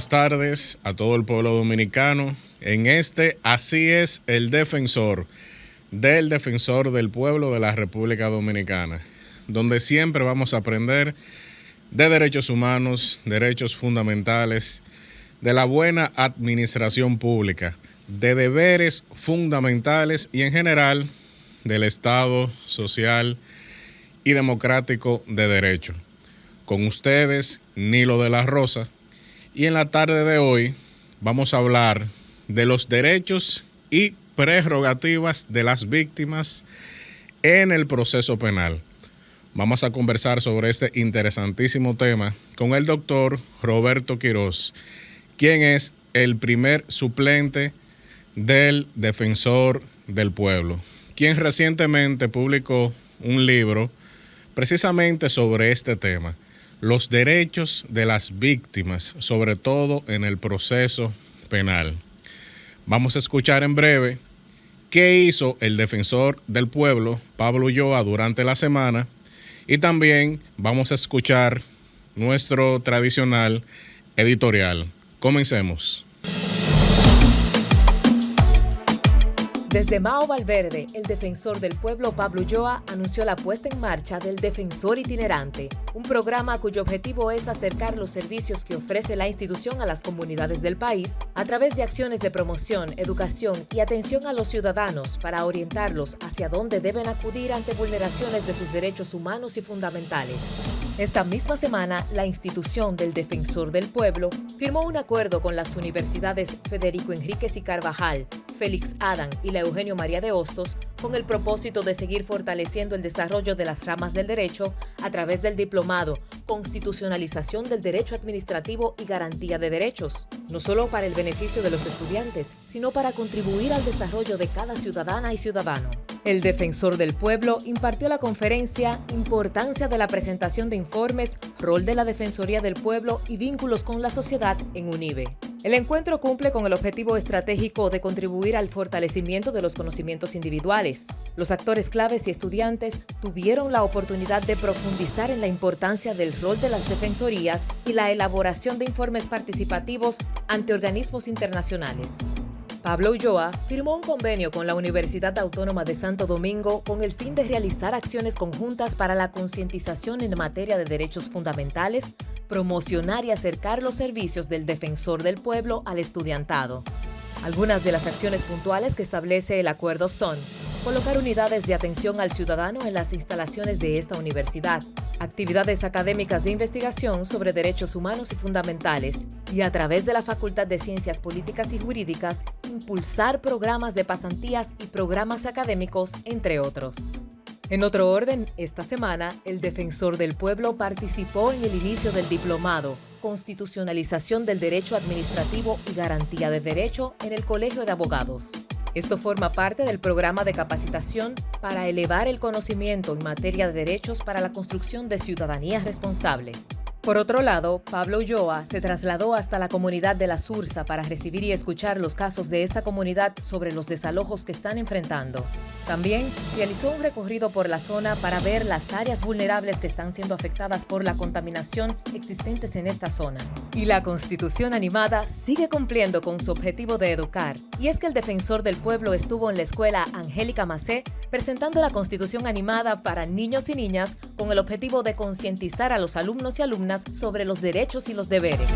buenas tardes a todo el pueblo dominicano. Así es, el defensor del pueblo de la República Dominicana, donde siempre vamos a aprender de derechos humanos, derechos fundamentales, de la buena administración pública, de deberes fundamentales y en general del Estado social y democrático de derecho. Con ustedes, Nilo de la Rosa, y en la tarde de hoy vamos a hablar de los derechos y prerrogativas de las víctimas en el proceso penal. Vamos a conversar sobre este interesantísimo tema con el doctor Roberto Quiroz, quien es el primer suplente del Defensor del Pueblo, quien recientemente publicó un libro precisamente sobre este tema, los derechos de las víctimas, sobre todo en el proceso penal. Vamos a escuchar en breve qué hizo el Defensor del Pueblo, Pablo Ulloa, durante la semana, y también vamos a escuchar nuestro tradicional editorial. Comencemos. Desde Mao Valverde, el Defensor del Pueblo Pablo Ulloa anunció la puesta en marcha del Defensor Itinerante, un programa cuyo objetivo es acercar los servicios que ofrece la institución a las comunidades del país a través de acciones de promoción, educación y atención a los ciudadanos para orientarlos hacia dónde deben acudir ante vulneraciones de sus derechos humanos y fundamentales. Esta misma semana, la institución del Defensor del Pueblo firmó un acuerdo con las universidades Federico Enríquez y Carvajal, Félix Adam y la Eugenio María de Hostos, con el propósito de seguir fortaleciendo el desarrollo de las ramas del derecho a través del diplomado Constitucionalización del Derecho Administrativo y Garantía de Derechos, no solo para el beneficio de los estudiantes, sino para contribuir al desarrollo de cada ciudadana y ciudadano. El Defensor del Pueblo impartió la conferencia Importancia de la presentación de informes, rol de la Defensoría del Pueblo y vínculos con la sociedad en UNIBE. El encuentro cumple con el objetivo estratégico de contribuir al fortalecimiento de los conocimientos individuales. Los actores claves y estudiantes tuvieron la oportunidad de profundizar en la importancia del rol de las defensorías y la elaboración de informes participativos ante organismos internacionales. Pablo Ulloa firmó un convenio con la Universidad Autónoma de Santo Domingo con el fin de realizar acciones conjuntas para la concientización en materia de derechos fundamentales, promocionar y acercar los servicios del Defensor del Pueblo al estudiantado. Algunas de las acciones puntuales que establece el acuerdo son: colocar unidades de atención al ciudadano en las instalaciones de esta universidad, actividades académicas de investigación sobre derechos humanos y fundamentales, y a través de la Facultad de Ciencias Políticas y Jurídicas, impulsar programas de pasantías y programas académicos, entre otros. En otro orden, esta semana, el Defensor del Pueblo participó en el inicio del diplomado Constitucionalización del Derecho Administrativo y Garantía de Derecho en el Colegio de Abogados. Esto forma parte del programa de capacitación para elevar el conocimiento en materia de derechos para la construcción de ciudadanía responsable. Por otro lado, Pablo Ulloa se trasladó hasta la comunidad de La Sursa para recibir y escuchar los casos de esta comunidad sobre los desalojos que están enfrentando. También realizó un recorrido por la zona para ver las áreas vulnerables que están siendo afectadas por la contaminación existentes en esta zona. Y la Constitución Animada sigue cumpliendo con su objetivo de educar. Y es que el Defensor del Pueblo estuvo en la escuela Angélica Macé presentando la Constitución Animada para niños y niñas con el objetivo de concientizar a los alumnos y alumnas sobre los derechos y los deberes.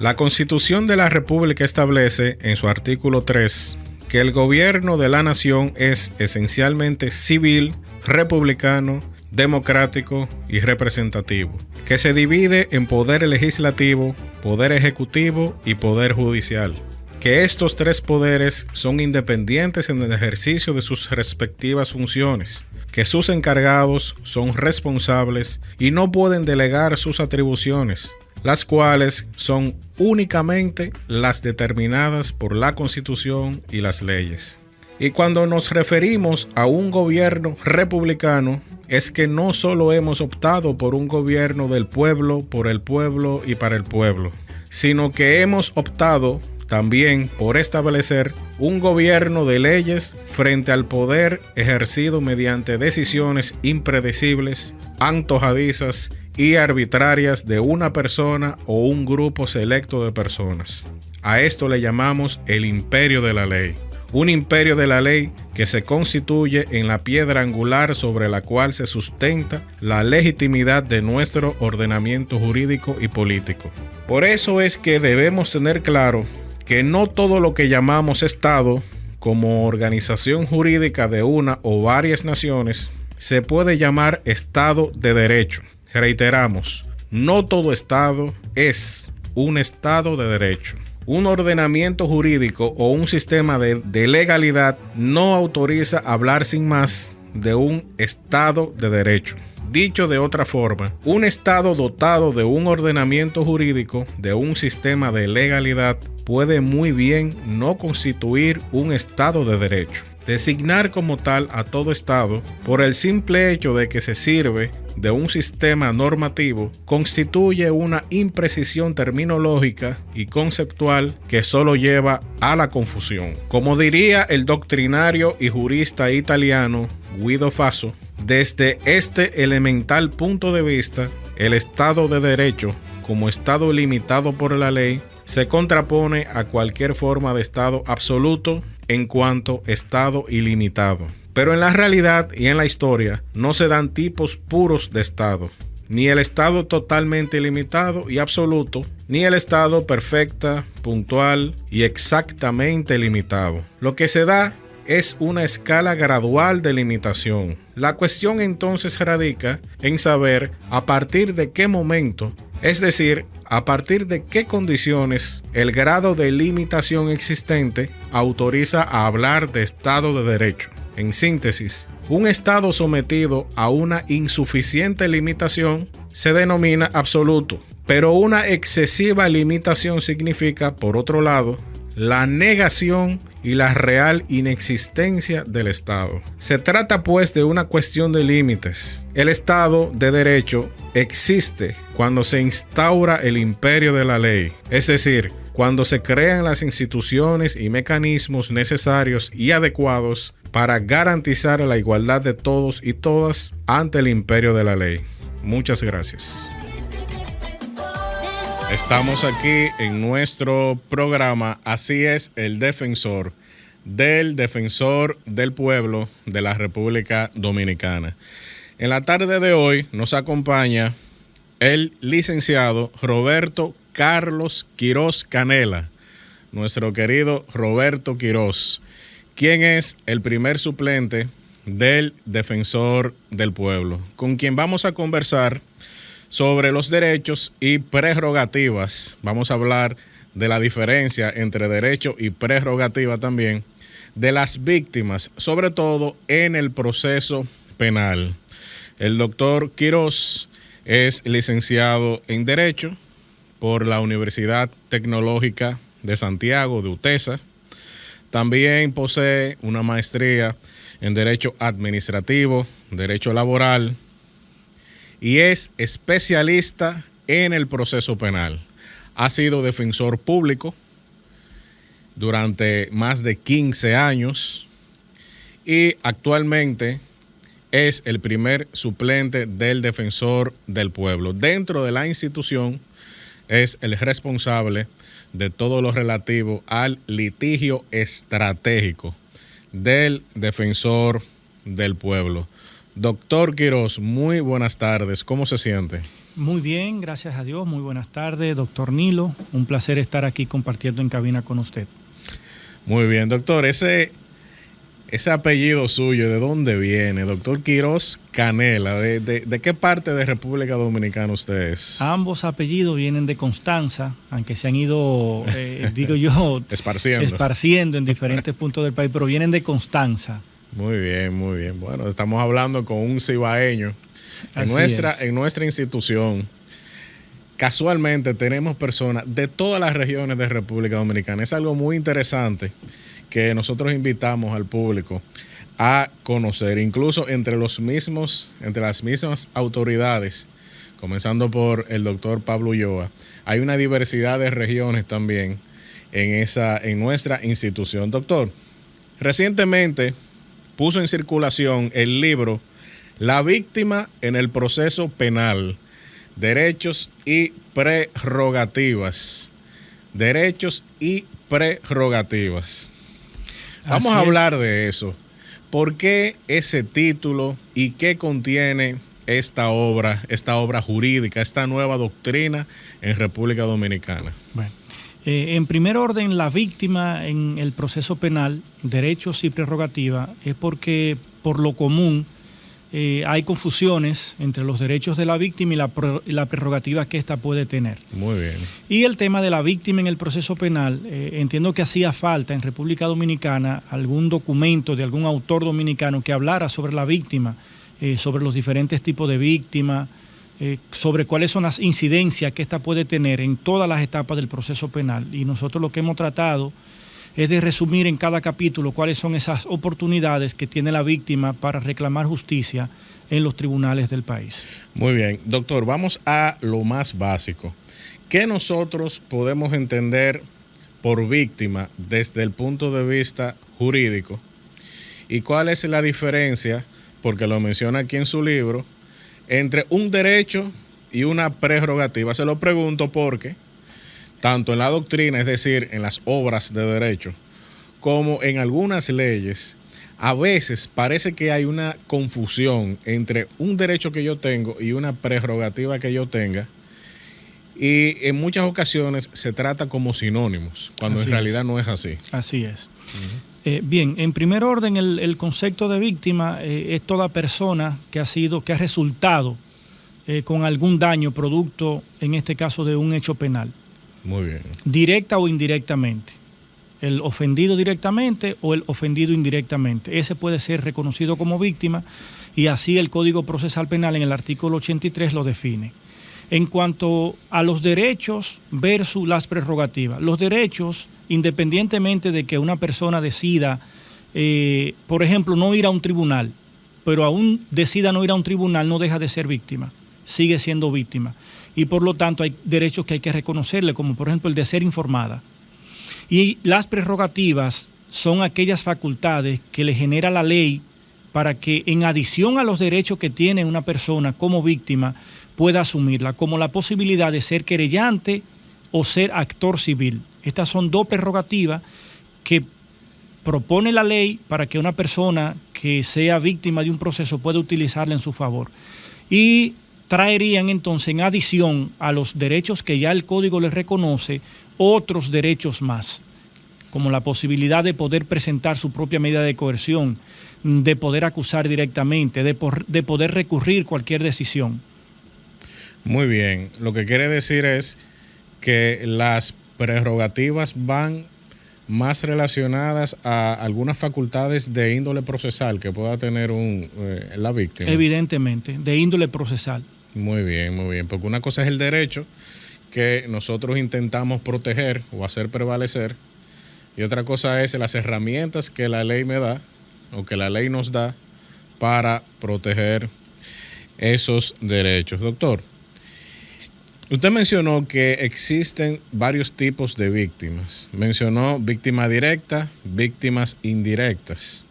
La Constitución de la República establece en su artículo 3 que el gobierno de la nación es esencialmente civil, republicano, democrático y representativo, que se divide en poder legislativo, poder ejecutivo y poder judicial, que estos tres poderes son independientes en el ejercicio de sus respectivas funciones, que sus encargados son responsables y no pueden delegar sus atribuciones, las cuales son únicamente las determinadas por la Constitución y las leyes. Y cuando nos referimos a un gobierno republicano, es que no solo hemos optado por un gobierno del pueblo, por el pueblo y para el pueblo, sino que hemos optado también por establecer un gobierno de leyes frente al poder ejercido mediante decisiones impredecibles, antojadizas y arbitrarias de una persona o un grupo selecto de personas. A esto le llamamos el imperio de la ley. Un imperio de la ley que se constituye en la piedra angular sobre la cual se sustenta la legitimidad de nuestro ordenamiento jurídico y político. Por eso es que debemos tener claro que no todo lo que llamamos Estado, como organización jurídica de una o varias naciones, se puede llamar Estado de Derecho. Reiteramos, no todo Estado es un Estado de Derecho. Un ordenamiento jurídico o un sistema de legalidad no autoriza hablar sin más de un Estado de Derecho. Dicho de otra forma, un Estado dotado de un ordenamiento jurídico, de un sistema de legalidad, puede muy bien no constituir un Estado de Derecho. Designar como tal a todo Estado, por el simple hecho de que se sirve de un sistema normativo, constituye una imprecisión terminológica y conceptual que solo lleva a la confusión. Como diría el doctrinario y jurista italiano Guido Faso, desde este elemental punto de vista, el Estado de Derecho, como Estado limitado por la ley, se contrapone a cualquier forma de Estado absoluto en cuanto Estado ilimitado. Pero en la realidad y en la historia no se dan tipos puros de Estado, ni el Estado totalmente limitado y absoluto, ni el Estado perfecta, puntual y exactamente limitado. Lo que se da es una escala gradual de limitación. La cuestión entonces radica en saber a partir de qué momento, es decir, a partir de qué condiciones el grado de limitación existente autoriza a hablar de Estado de Derecho. En síntesis, un Estado sometido a una insuficiente limitación se denomina absoluto, pero una excesiva limitación significa, por otro lado, la negación y la real inexistencia del Estado. Se trata pues de una cuestión de límites. El Estado de Derecho existe cuando se instaura el imperio de la ley, es decir, cuando se crean las instituciones y mecanismos necesarios y adecuados para garantizar la igualdad de todos y todas ante el imperio de la ley. Muchas gracias. Estamos aquí en nuestro programa Así es el Defensor, del Defensor del Pueblo de la República Dominicana. En la tarde de hoy nos acompaña el licenciado Roberto Carlos Quiroz Canela, nuestro querido Roberto Quiroz, quien es el primer suplente del Defensor del Pueblo, con quien vamos a conversar sobre los derechos y prerrogativas. Vamos a hablar de la diferencia entre derecho y prerrogativa también, de las víctimas, sobre todo en el proceso penal. El doctor Quiroz es licenciado en Derecho por la Universidad Tecnológica de Santiago, de UTESA. También posee una maestría en Derecho Administrativo, Derecho Laboral, y es especialista en el proceso penal. Ha sido defensor público durante más de 15 años y actualmente es el primer suplente del Defensor del Pueblo. Dentro de la institución es el responsable de todo lo relativo al litigio estratégico del Defensor del Pueblo. Doctor Quiroz, muy buenas tardes. ¿Cómo se siente? Muy bien, gracias a Dios. Muy buenas tardes, doctor Nilo. Un placer estar aquí compartiendo en cabina con usted. Muy bien, doctor. Ese apellido suyo, ¿de dónde viene? Doctor Quiroz Canela, ¿de qué parte de República Dominicana usted es? Ambos apellidos vienen de Constanza, aunque se han ido, digo yo, esparciendo en diferentes puntos del país, pero vienen de Constanza. Muy bien, muy bien. Bueno, estamos hablando con un cibaeño. En nuestra institución, casualmente tenemos personas de todas las regiones de República Dominicana. Es algo muy interesante que nosotros invitamos al público a conocer, incluso entre las mismas autoridades, comenzando por el doctor Pablo Ulloa. Hay una diversidad de regiones también en nuestra institución. Doctor, recientemente puso en circulación el libro La víctima en el proceso penal, derechos y prerrogativas. Derechos y prerrogativas. Vamos a hablar de eso. ¿Por qué ese título y qué contiene esta obra jurídica, esta nueva doctrina en República Dominicana? Bueno, en primer orden, la víctima en el proceso penal, derechos y prerrogativas, es porque por lo común hay confusiones entre los derechos de la víctima y la prerrogativa que ésta puede tener. Muy bien. Y el tema de la víctima en el proceso penal, entiendo que hacía falta en República Dominicana algún documento de algún autor dominicano que hablara sobre la víctima, sobre los diferentes tipos de víctima, sobre cuáles son las incidencias que ésta puede tener en todas las etapas del proceso penal. Y nosotros lo que hemos tratado es de resumir en cada capítulo cuáles son esas oportunidades que tiene la víctima para reclamar justicia en los tribunales del país. Muy bien, doctor, vamos a lo más básico. ¿Qué nosotros podemos entender por víctima desde el punto de vista jurídico? ¿Y cuál es la diferencia, porque lo menciona aquí en su libro, entre un derecho y una prerrogativa? Se lo pregunto porque tanto en la doctrina, es decir, en las obras de derecho, como en algunas leyes, a veces parece que hay una confusión entre un derecho que yo tengo y una prerrogativa que yo tenga, y en muchas ocasiones se trata como sinónimos, cuando en realidad no es así. Así es. Bien, en primer orden, el concepto de víctima es toda persona que ha resultado con algún daño producto, en este caso, de un hecho penal. Muy bien. Directa o indirectamente. El ofendido directamente o el ofendido indirectamente. Ese puede ser reconocido como víctima y así el Código Procesal Penal en el artículo 83 lo define. En cuanto a los derechos versus las prerrogativas. Los derechos, independientemente de que una persona decida, por ejemplo, no ir a un tribunal, pero aún decida no ir a un tribunal, no deja de ser víctima. Sigue siendo víctima. Y por lo tanto hay derechos que hay que reconocerle, como por ejemplo el de ser informada. Y las prerrogativas son aquellas facultades que le genera la ley para que, en adición a los derechos que tiene una persona como víctima, pueda asumirla, como la posibilidad de ser querellante o ser actor civil. Estas son dos prerrogativas que propone la ley para que una persona que sea víctima de un proceso pueda utilizarla en su favor. Y traerían entonces, en adición a los derechos que ya el Código les reconoce, otros derechos más, como la posibilidad de poder presentar su propia medida de coerción, de poder acusar directamente, de poder recurrir cualquier decisión. Muy bien, lo que quiere decir es que las prerrogativas van más relacionadas a algunas facultades de índole procesal que pueda tener la víctima. Evidentemente, de índole procesal. Muy bien, porque una cosa es el derecho que nosotros intentamos proteger o hacer prevalecer, y otra cosa es las herramientas que la ley me da o que la ley nos da para proteger esos derechos. Doctor, usted mencionó que existen varios tipos de víctimas. Mencionó víctima directa, víctimas indirectas.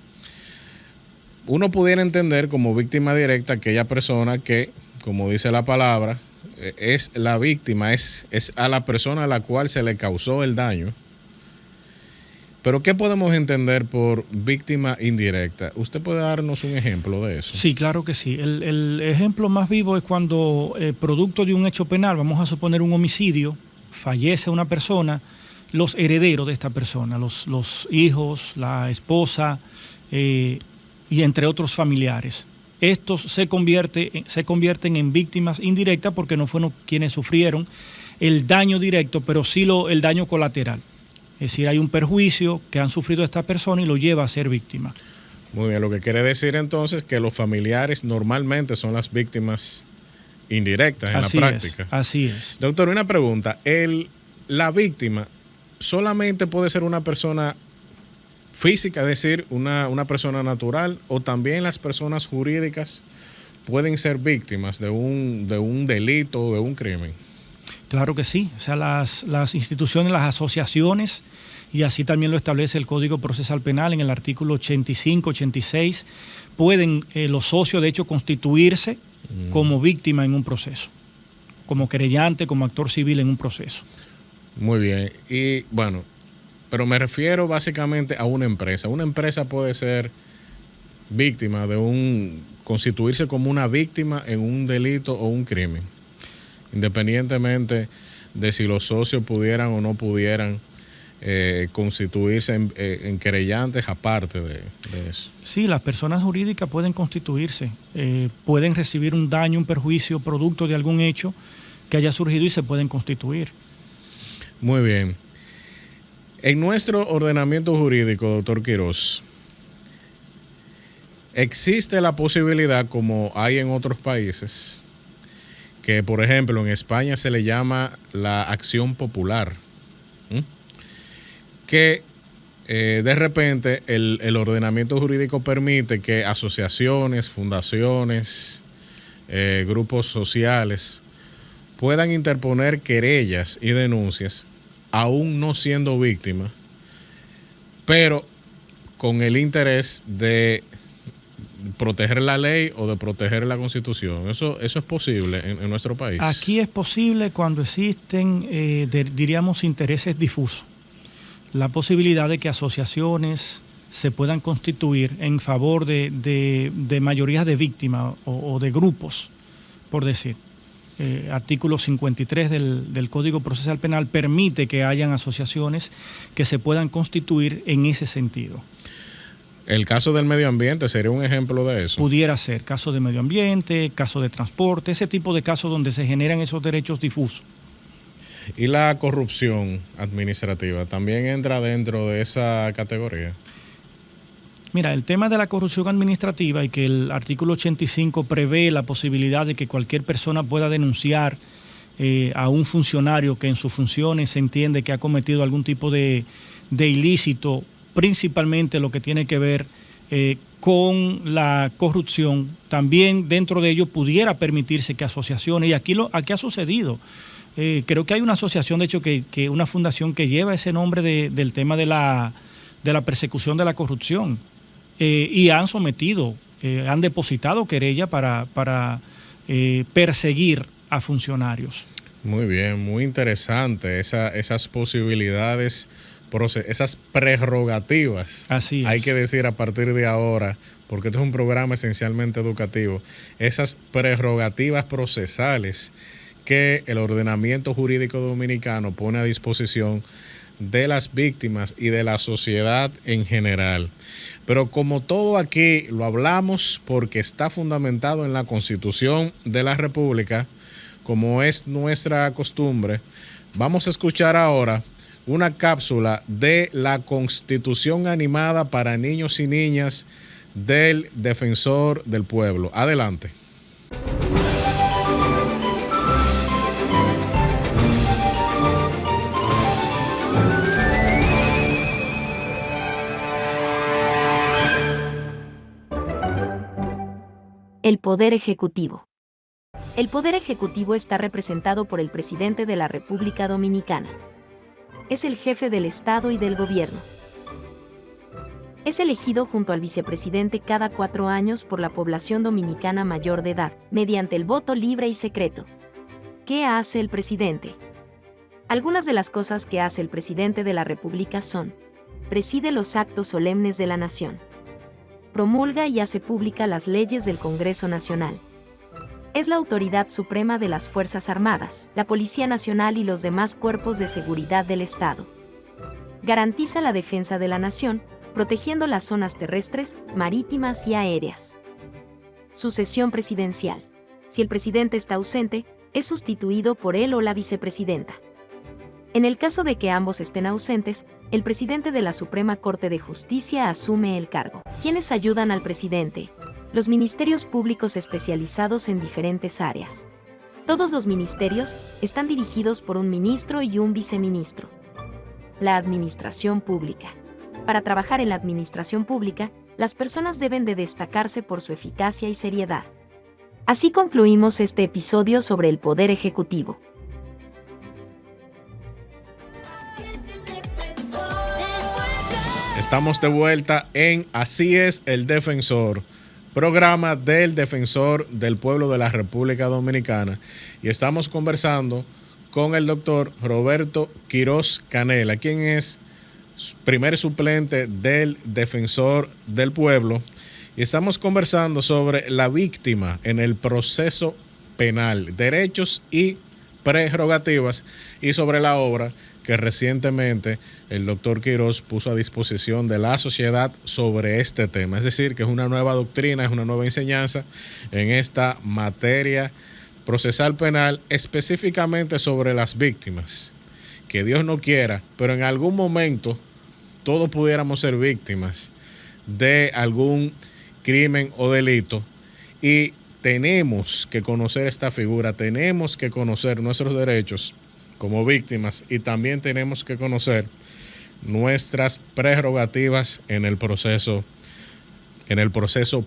Uno pudiera entender como víctima directa aquella persona que, como dice la palabra, es la víctima, es a la persona a la cual se le causó el daño. Pero ¿qué podemos entender por víctima indirecta? ¿Usted puede darnos un ejemplo de eso? Sí, claro que sí. El ejemplo más vivo es cuando, producto de un hecho penal, vamos a suponer un homicidio, fallece una persona, los herederos de esta persona, los hijos, la esposa y entre otros familiares. Estos se convierten en víctimas indirectas porque no fueron quienes sufrieron el daño directo, pero sí el daño colateral. Es decir, hay un perjuicio que han sufrido esta persona y lo lleva a ser víctima. Muy bien, lo que quiere decir entonces que los familiares normalmente son las víctimas indirectas en la práctica. Así es. Doctor, una pregunta. ¿La víctima solamente puede ser una persona física, es decir, una persona natural, o también las personas jurídicas pueden ser víctimas de un delito o de un crimen? Claro que sí. O sea, las instituciones, las asociaciones, y así también lo establece el Código Procesal Penal en el artículo 85, 86, pueden los socios de hecho constituirse como víctima en un proceso, como querellante, como actor civil en un proceso. Muy bien. Y bueno, pero me refiero básicamente a una empresa. Una empresa puede ser víctima de constituirse como una víctima en un delito o un crimen, independientemente de si los socios pudieran o no pudieran constituirse en querellantes aparte de eso. Sí, las personas jurídicas pueden constituirse, pueden recibir un daño, un perjuicio producto de algún hecho que haya surgido y se pueden constituir. Muy bien. En nuestro ordenamiento jurídico, doctor Quirós, existe la posibilidad, como hay en otros países, que por ejemplo en España se le llama la acción popular, que de repente el ordenamiento jurídico permite que asociaciones, fundaciones, grupos sociales puedan interponer querellas y denuncias aún no siendo víctimas, pero con el interés de proteger la ley o de proteger la Constitución. Eso es posible en nuestro país. Aquí es posible cuando existen, diríamos, intereses difusos. La posibilidad de que asociaciones se puedan constituir en favor de mayorías de víctimas o de grupos, por decir. Artículo 53 del Código Procesal Penal permite que hayan asociaciones que se puedan constituir en ese sentido. El caso del medio ambiente sería un ejemplo de eso. Pudiera ser caso de medio ambiente, caso de transporte, ese tipo de casos donde se generan esos derechos difusos. ¿Y la corrupción administrativa también entra dentro de esa categoría? Mira, el tema de la corrupción administrativa y que el artículo 85 prevé la posibilidad de que cualquier persona pueda denunciar a un funcionario que en sus funciones se entiende que ha cometido algún tipo de ilícito, principalmente lo que tiene que ver con la corrupción. También dentro de ello pudiera permitirse que asociaciones, y aquí ha sucedido, creo que hay una asociación, de hecho, que una fundación que lleva ese nombre del tema de la persecución de la corrupción, y han sometido, han depositado querella para perseguir a funcionarios. Muy bien, muy interesante esas posibilidades, esas prerrogativas. Así es. Hay que decir a partir de ahora, porque este es un programa esencialmente educativo, esas prerrogativas procesales que el ordenamiento jurídico dominicano pone a disposición de las víctimas y de la sociedad en general. Pero como todo aquí lo hablamos porque está fundamentado en la Constitución de la República, como es nuestra costumbre, vamos a escuchar ahora una cápsula de la Constitución animada para niños y niñas del Defensor del Pueblo. Adelante. El Poder Ejecutivo. El Poder Ejecutivo está representado por el Presidente de la República Dominicana. Es el jefe del Estado y del Gobierno. Es elegido junto al vicepresidente cada 4 años por la población dominicana mayor de edad, mediante el voto libre y secreto. ¿Qué hace el presidente? Algunas de las cosas que hace el Presidente de la República son: preside los actos solemnes de la nación. Promulga y hace pública las leyes del Congreso Nacional. Es la autoridad suprema de las Fuerzas Armadas, la Policía Nacional y los demás cuerpos de seguridad del Estado. Garantiza la defensa de la nación, protegiendo las zonas terrestres, marítimas y aéreas. Sucesión presidencial. Si el presidente está ausente, es sustituido por él o la vicepresidenta. En el caso de que ambos estén ausentes, el presidente de la Suprema Corte de Justicia asume el cargo. ¿Quiénes ayudan al presidente? Los ministerios públicos especializados en diferentes áreas. Todos los ministerios están dirigidos por un ministro y un viceministro. La administración pública. Para trabajar en la administración pública, las personas deben de destacarse por su eficacia y seriedad. Así concluimos este episodio sobre el Poder Ejecutivo. Estamos de vuelta en Así es el Defensor, programa del Defensor del Pueblo de la República Dominicana. Y estamos conversando con el doctor Roberto Quiroz Canela, quien es primer suplente del Defensor del Pueblo. Y estamos conversando sobre la víctima en el proceso penal, derechos y prerrogativas, y sobre la obra que recientemente el doctor Quiroz puso a disposición de la sociedad sobre este tema. Es decir, que es una nueva doctrina, es una nueva enseñanza en esta materia procesal penal, específicamente sobre las víctimas. Que Dios no quiera, pero en algún momento todos pudiéramos ser víctimas de algún crimen o delito, y tenemos que conocer esta figura, tenemos que conocer nuestros derechos como víctimas, y también tenemos que conocer nuestras prerrogativas en el proceso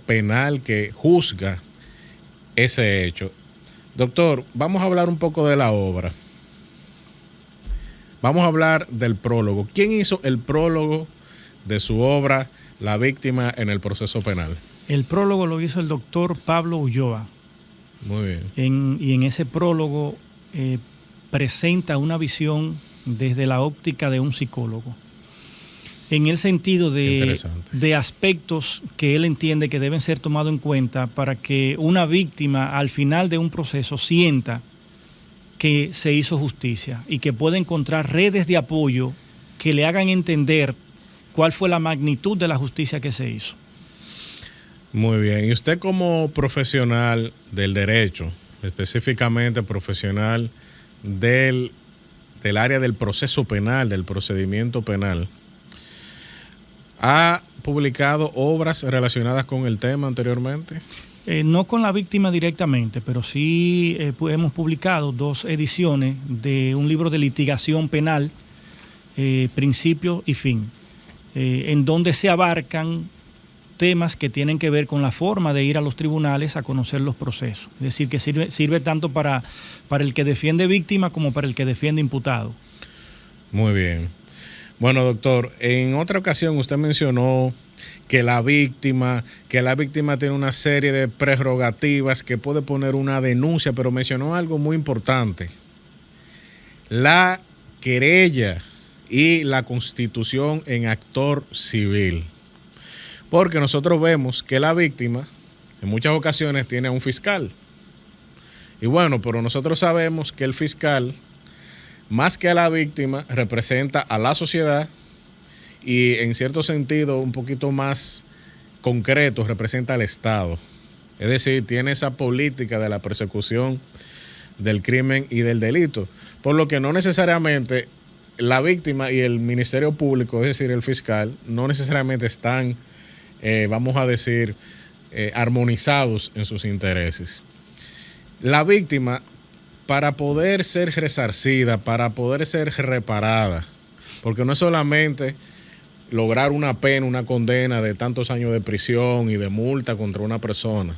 penal que juzga ese hecho. Doctor, vamos a hablar un poco de la obra. Vamos a hablar del prólogo. ¿Quién hizo el prólogo de su obra, La víctima en el proceso penal? El prólogo lo hizo el doctor Pablo Ulloa. Muy bien. Y en ese prólogo presenta una visión desde la óptica de un psicólogo, en el sentido de aspectos que él entiende que deben ser tomados en cuenta para que una víctima al final de un proceso sienta que se hizo justicia y que pueda encontrar redes de apoyo que le hagan entender cuál fue la magnitud de la justicia que se hizo. Muy bien. Y usted, como profesional del derecho, específicamente profesional del área del proceso penal, del procedimiento penal, ¿ha publicado obras relacionadas con el tema anteriormente? No con la víctima directamente, pero sí hemos publicado 2 ediciones de un libro de litigación penal, principio y fin, en donde se abarcan temas que tienen que ver con la forma de ir a los tribunales a conocer los procesos. Es decir, que sirve tanto para el que defiende víctima como para el que defiende imputado. Muy bien. Bueno, doctor, en otra ocasión usted mencionó que la víctima tiene una serie de prerrogativas, que puede poner una denuncia, pero mencionó algo muy importante: la querella y la constitución en actor civil. Porque nosotros vemos que la víctima en muchas ocasiones tiene a un fiscal. Y bueno, pero nosotros sabemos que el fiscal, más que a la víctima, representa a la sociedad, y en cierto sentido un poquito más concreto representa al Estado. Es decir, tiene esa política de la persecución del crimen y del delito. Por lo que no necesariamente la víctima y el Ministerio Público, es decir, el fiscal, no necesariamente están vamos a decir, armonizados en sus intereses. La víctima, para poder ser resarcida, para poder ser reparada, porque no es solamente lograr una pena, una condena de tantos años de prisión y de multa contra una persona,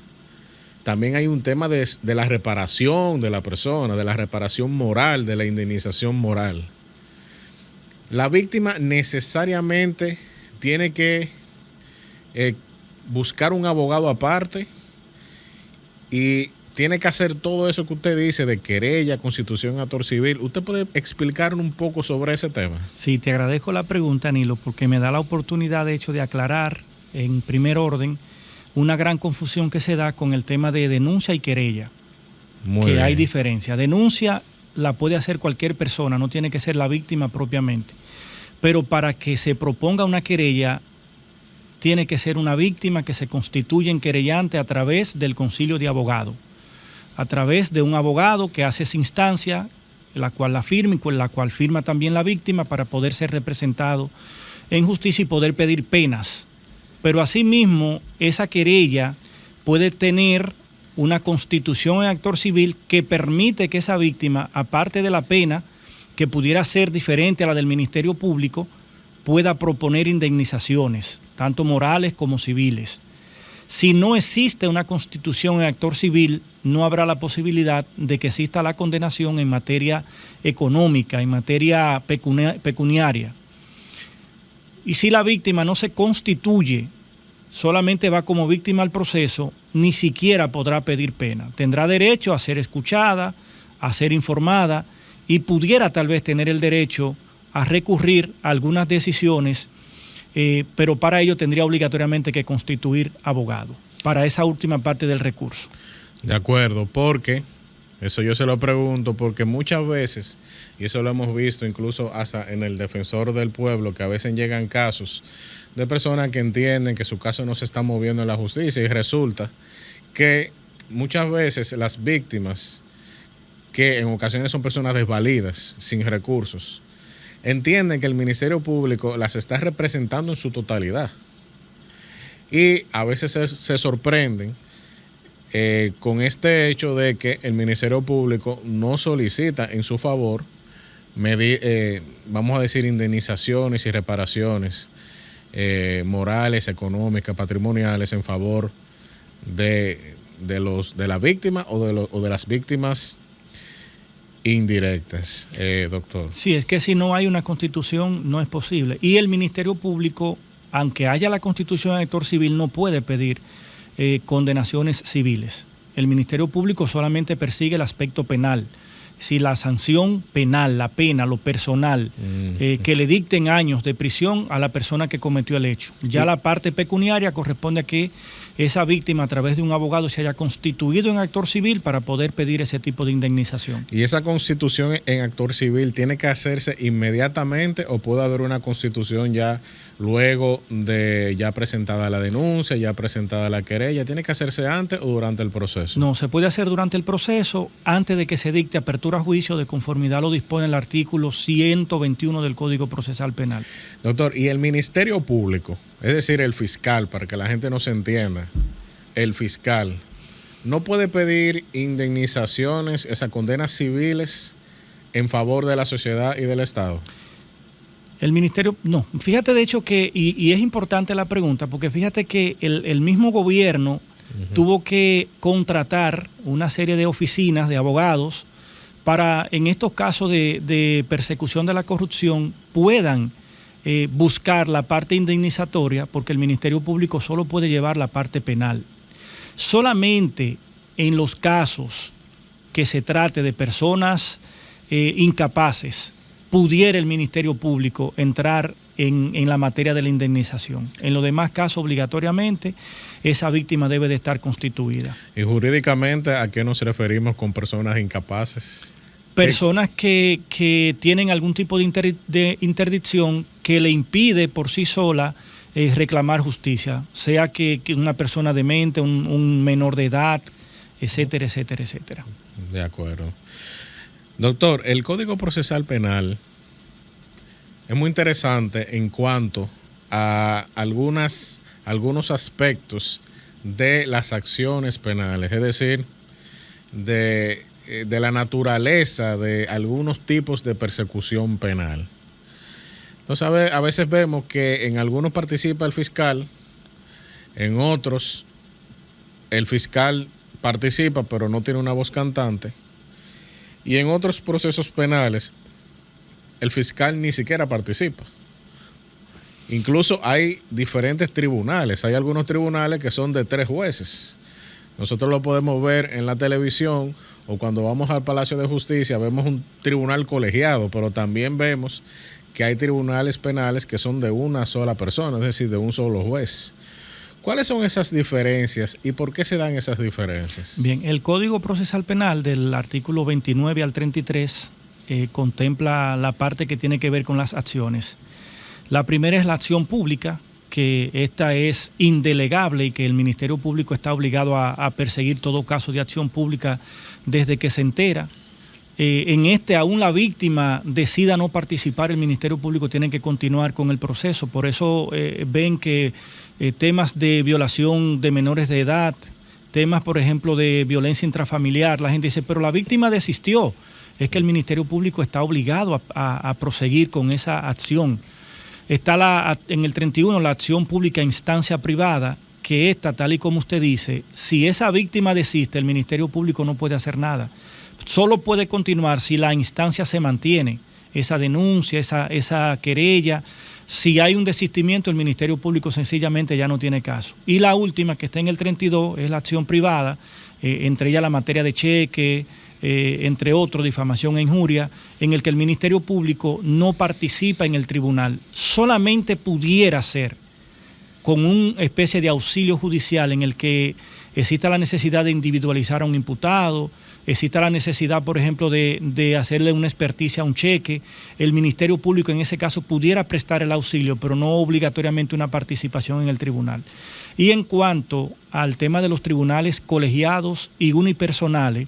también hay un tema de la reparación de la persona, de la reparación moral, de la indemnización moral. La víctima necesariamente tiene que buscar un abogado aparte, y tiene que hacer todo eso que usted dice de querella, constitución, actor civil. ¿Usted puede explicarnos un poco sobre ese tema? Sí, te agradezco la pregunta, Nilo, porque me da la oportunidad, de hecho, de aclarar en primer orden una gran confusión que se da con el tema de denuncia y querella. Muy que bien. Hay diferencia. Denuncia la puede hacer cualquier persona, no tiene que ser la víctima propiamente. Pero para que se proponga una querella, tiene que ser una víctima que se constituye en querellante a través del concilio de abogados, a través de un abogado que hace esa instancia, la cual la firma y con la cual firma también la víctima, para poder ser representado en justicia y poder pedir penas. Pero asimismo, esa querella puede tener una constitución en actor civil que permite que esa víctima, aparte de la pena, que pudiera ser diferente a la del Ministerio Público, pueda proponer indemnizaciones, tanto morales como civiles. Si no existe una constitución en actor civil, no habrá la posibilidad de que exista la condenación en materia económica, en materia pecuniaria. Y si la víctima no se constituye, solamente va como víctima al proceso, ni siquiera podrá pedir pena. Tendrá derecho a ser escuchada, a ser informada y pudiera tal vez tener el derecho a recurrir a algunas decisiones, pero para ello tendría obligatoriamente que constituir abogado, para esa última parte del recurso. De acuerdo, porque eso yo se lo pregunto, porque muchas veces, y eso lo hemos visto incluso hasta en el Defensor del Pueblo, que a veces llegan casos de personas que entienden que su caso no se está moviendo en la justicia y resulta que muchas veces las víctimas, que en ocasiones son personas desvalidas, sin recursos, entienden que el Ministerio Público las está representando en su totalidad. Y a veces se sorprenden con este hecho de que el Ministerio Público no solicita en su favor, vamos a decir, indemnizaciones y reparaciones morales, económicas, patrimoniales en favor de la víctima o de las víctimas indirectas, doctor. Sí, es que si no hay una constitución no es posible. Y el Ministerio Público, aunque haya la constitución de actor civil, no puede pedir condenaciones civiles. El Ministerio Público solamente persigue el aspecto penal. Si la sanción penal, la pena, lo personal, que le dicten años de prisión a la persona que cometió el hecho. Ya la parte pecuniaria corresponde a que esa víctima, a través de un abogado, se haya constituido en actor civil para poder pedir ese tipo de indemnización. ¿Y esa constitución en actor civil tiene que hacerse inmediatamente o puede haber una constitución ya luego de ya presentada la denuncia, ya presentada la querella? ¿Tiene que hacerse antes o durante el proceso? No, se puede hacer durante el proceso, antes de que se dicte apertura a juicio, de conformidad lo dispone el artículo 121 del Código Procesal Penal. Doctor, ¿y el Ministerio Público, es decir, el fiscal, para que la gente no se entienda, el fiscal no puede pedir indemnizaciones, esas condenas civiles en favor de la sociedad y del Estado? El ministerio, no. Fíjate de hecho que, y es importante la pregunta, porque fíjate que el mismo gobierno tuvo que contratar una serie de oficinas de abogados para, en estos casos de persecución de la corrupción, puedan buscar la parte indemnizatoria, porque el Ministerio Público solo puede llevar la parte penal. Solamente en los casos que se trate de personas incapaces, pudiera el Ministerio Público entrar en la materia de la indemnización. En los demás casos, obligatoriamente, esa víctima debe de estar constituida. ¿Y jurídicamente a qué nos referimos con personas incapaces? Personas que tienen algún tipo de interdicción que le impide por sí sola reclamar justicia, sea que una persona demente, un menor de edad, etcétera, etcétera, etcétera. De acuerdo. Doctor, el Código Procesal Penal es muy interesante en cuanto a algunos aspectos de las acciones penales, es decir, de la naturaleza de algunos tipos de persecución penal. Entonces, a veces vemos que en algunos participa el fiscal, en otros el fiscal participa pero no tiene una voz cantante, y en otros procesos penales el fiscal ni siquiera participa. Incluso hay diferentes tribunales, hay algunos tribunales que son de 3 jueces. Nosotros lo podemos ver en la televisión o cuando vamos al Palacio de Justicia vemos un tribunal colegiado, pero también vemos que hay tribunales penales que son de una sola persona, es decir, de un solo juez. ¿Cuáles son esas diferencias y por qué se dan esas diferencias? Bien, el Código Procesal Penal del artículo 29 al 33 contempla la parte que tiene que ver con las acciones. La primera es la acción pública, que esta es indelegable y que el Ministerio Público está obligado a perseguir todo caso de acción pública desde que se entera. Aún la víctima decida no participar, el Ministerio Público tiene que continuar con el proceso. Por eso ven que temas de violación de menores de edad, temas, por ejemplo, de violencia intrafamiliar, la gente dice, pero la víctima desistió. Es que el Ministerio Público está obligado a proseguir con esa acción. Está en el 31 la acción pública a instancia privada, que esta, tal y como usted dice, si esa víctima desiste, el Ministerio Público no puede hacer nada. Solo puede continuar si la instancia se mantiene. esa denuncia, esa querella. Si hay un desistimiento, el Ministerio Público sencillamente ya no tiene caso. Y la última, que está en el 32, es la acción privada, entre ellas la materia de cheque, entre otros, difamación e injuria, en el que el Ministerio Público no participa en el tribunal. Solamente pudiera ser con una especie de auxilio judicial en el que exista la necesidad de individualizar a un imputado, exista la necesidad, por ejemplo, de hacerle una experticia a un cheque. El Ministerio Público en ese caso pudiera prestar el auxilio, pero no obligatoriamente una participación en el tribunal. Y en cuanto al tema de los tribunales colegiados y unipersonales,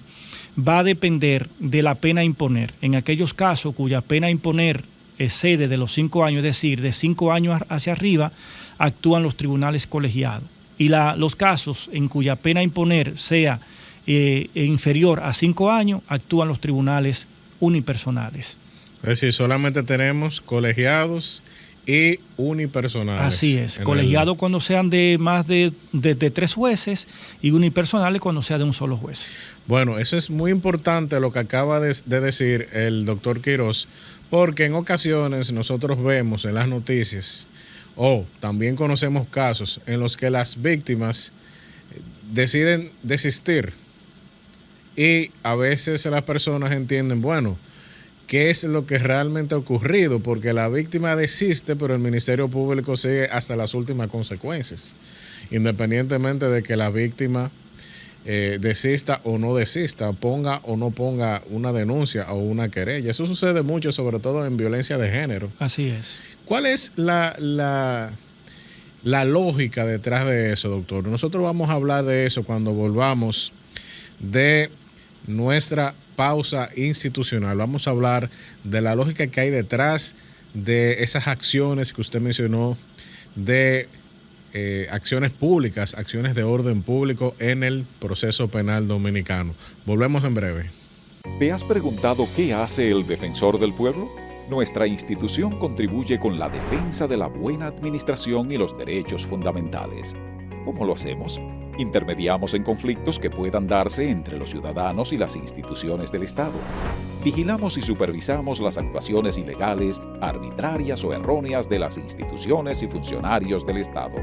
va a depender de la pena a imponer. En aquellos casos cuya pena a imponer excede de los 5 años, es decir, de 5 años hacia arriba, actúan los tribunales colegiados. Y los casos en cuya pena a imponer sea inferior a 5 años, actúan los tribunales unipersonales. Es decir, solamente tenemos colegiados y unipersonales. Así es, colegiados cuando sean de más de 3 jueces y unipersonales cuando sea de un solo juez. Bueno, eso es muy importante lo que acaba de decir el doctor Quirós, porque en ocasiones nosotros vemos en las noticias o también conocemos casos en los que las víctimas deciden desistir y a veces las personas entienden, bueno, ¿qué es lo que realmente ha ocurrido? Porque la víctima desiste, pero el Ministerio Público sigue hasta las últimas consecuencias, independientemente de que la víctima desista o no desista, ponga o no ponga una denuncia o una querella. Eso sucede mucho, sobre todo en violencia de género. Así es. ¿Cuál es la lógica detrás de eso, doctor? Nosotros vamos a hablar de eso cuando volvamos de nuestra pausa institucional. Vamos a hablar de la lógica que hay detrás de esas acciones que usted mencionó, de acciones públicas, acciones de orden público en el proceso penal dominicano. Volvemos en breve. ¿Te has preguntado qué hace el Defensor del Pueblo? Nuestra institución contribuye con la defensa de la buena administración y los derechos fundamentales. ¿Cómo lo hacemos? Intermediamos en conflictos que puedan darse entre los ciudadanos y las instituciones del Estado. Vigilamos y supervisamos las actuaciones ilegales, arbitrarias o erróneas de las instituciones y funcionarios del Estado.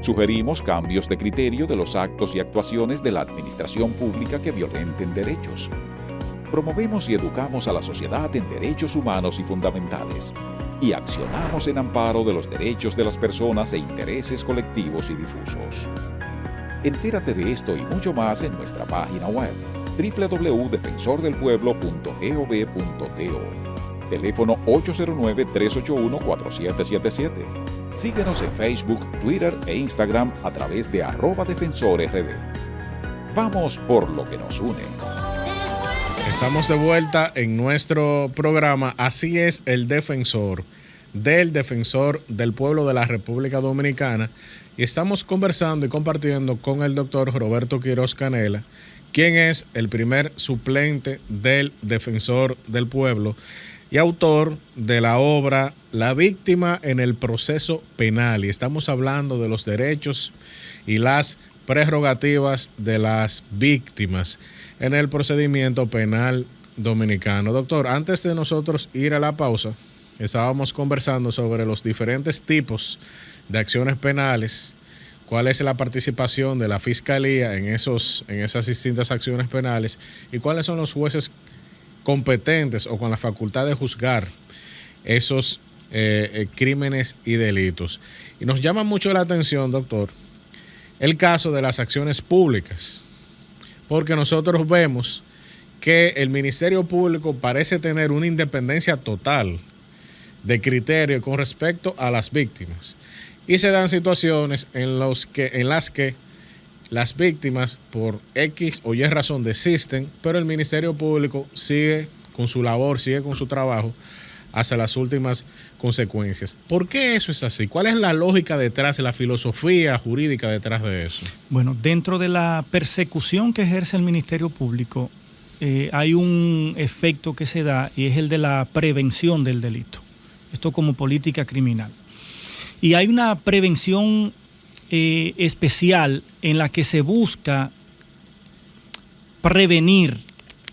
Sugerimos cambios de criterio de los actos y actuaciones de la administración pública que violenten derechos. Promovemos y educamos a la sociedad en derechos humanos y fundamentales. Y accionamos en amparo de los derechos de las personas e intereses colectivos y difusos. Entérate de esto y mucho más en nuestra página web www.defensordelpueblo.gov.do. Teléfono 809-381-4777. Síguenos en Facebook, Twitter e Instagram a través de @defensorrd. Vamos por lo que nos une. Estamos de vuelta en nuestro programa. Así es el defensor del pueblo de la República Dominicana. Y estamos conversando y compartiendo con el doctor Roberto Quirós Canela, quien es el primer suplente del defensor del pueblo y autor de la obra La víctima en el proceso penal. Y estamos hablando de los derechos y las prerrogativas de las víctimas en el procedimiento penal dominicano. Doctor, antes de nosotros ir a la pausa, estábamos conversando sobre los diferentes tipos de acciones penales, cuál es la participación de la Fiscalía en esas distintas acciones penales y cuáles son los jueces competentes o con la facultad de juzgar esos crímenes y delitos. Y nos llama mucho la atención, doctor, el caso de las acciones públicas, porque nosotros vemos que el Ministerio Público parece tener una independencia total de criterio con respecto a las víctimas. Y se dan situaciones en las que las víctimas por X o Y razón desisten, pero el Ministerio Público sigue con su labor, sigue con su trabajo hasta las últimas consecuencias. ¿Por qué eso es así? ¿Cuál es la lógica detrás, la filosofía jurídica detrás de eso? Bueno, dentro de la persecución que ejerce el Ministerio Público, hay un efecto que se da y es el de la prevención del delito. Esto como política criminal. Y hay una prevención especial en la que se busca prevenir